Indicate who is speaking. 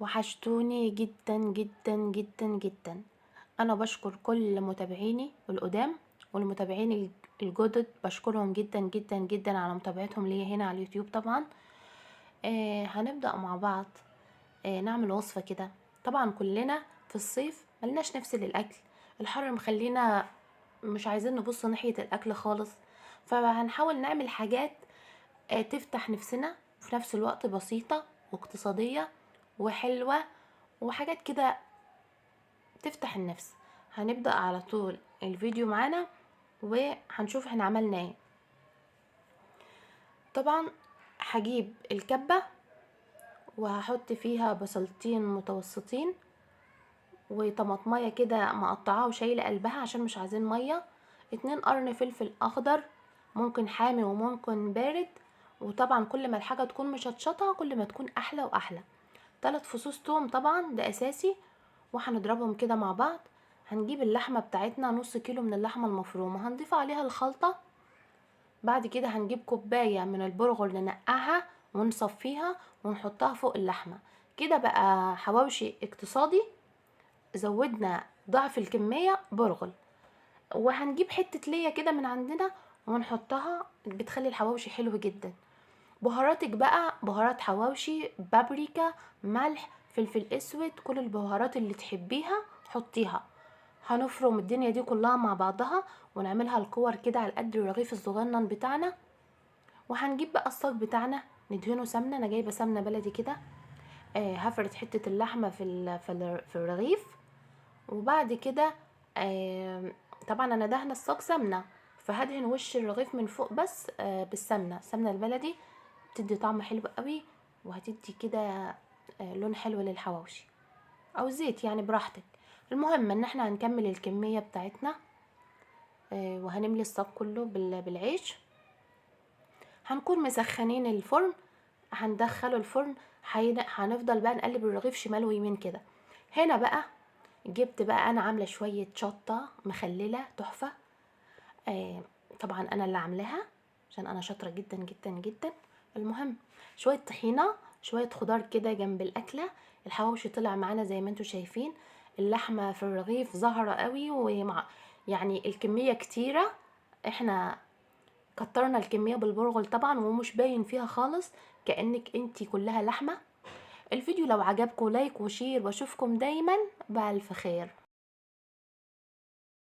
Speaker 1: وحشتوني جدا جدا جدا جدا. انا بشكر كل متابعيني القدام والمتابعين الجدد، بشكرهم جدا جدا جدا على متابعتهم ليا هنا على اليوتيوب طبعا. هنبدأ مع بعض. نعمل وصفة كده. طبعا كلنا في الصيف ملناش نفس للأكل، الحر مخلينا مش عايزين نبص ناحية الأكل خالص، فهنحاول نعمل حاجات تفتح نفسنا، وفي نفس الوقت بسيطة واقتصادية وحلوة، وحاجات كده تفتح النفس. هنبدأ على طول الفيديو معانا وهنشوف احنا عملنا ايه. طبعا هجيب الكبة وهحط فيها بصلتين متوسطين وطماطمية كده مقطعاها وشايلة قلبها عشان مش عايزين مية، 2 قرن فلفل اخضر، ممكن حامي وممكن بارد، وطبعا كل ما الحاجة تكون مشطشطة كل ما تكون احلى واحلى. 3 فصوص توم طبعا ده اساسي، وهنضربهم كده مع بعض. هنجيب اللحمة بتاعتنا نص كيلو من اللحمة المفرومة، هنضيف عليها الخلطة. بعد كده هنجيب كوباية من البرغل ننقعها ونصفيها ونحطها فوق اللحمة. كده بقى حواوشي اقتصادي، زودنا ضعف الكمية برغل. وهنجيب حتة ليا كده من عندنا ونحطها، بتخلي الحواوشي حلو جدا. بهاراتك بقى بهارات حواوشي، بابريكا، ملح، فلفل اسود، كل البهارات اللي تحبيها حطيها. هنفرم الدنيا دي كلها مع بعضها ونعملها الكور كده على قد الرغيف الصغنن بتاعنا. وهنجيب بقى الصاج بتاعنا ندهنه سمنه، انا جايبه سمنه بلدي كده. هفرد حته اللحمه في الرغيف. وبعد كده طبعا انا دهنه الصاج سمنه، فهدهن وش الرغيف من فوق بس بالسمنه، السمنه البلدي بتدي طعم حلو قوي، وهتدي كده لون حلو للحواوشي، او زيت يعني براحتك. المهم ان احنا هنكمل الكميه بتاعتنا. وهنملي الصاج كله بالعيش. هنكون مسخنين الفرن، هندخله الفرن. هنفضل بقى نقلب الرغيف شمال ويمين كده. هنا بقى جبت بقى انا عامله شويه شطه مخلله تحفه. آه طبعا انا اللي عاملاها عشان انا شاطره جدا جدا جدا. المهم شويه طحينه، شويه خضار كده جنب الاكله. الحواوشي طلع معانا زي ما انتم شايفين، اللحمه في الرغيف ظاهره قوي، ومع يعني الكميه كتيره. احنا كترنا الكميه بالبرغل طبعا ومش باين فيها خالص، كانك انتي كلها لحمه. الفيديو لو عجبكم لايك وشير، واشوفكم دايما بألف خير.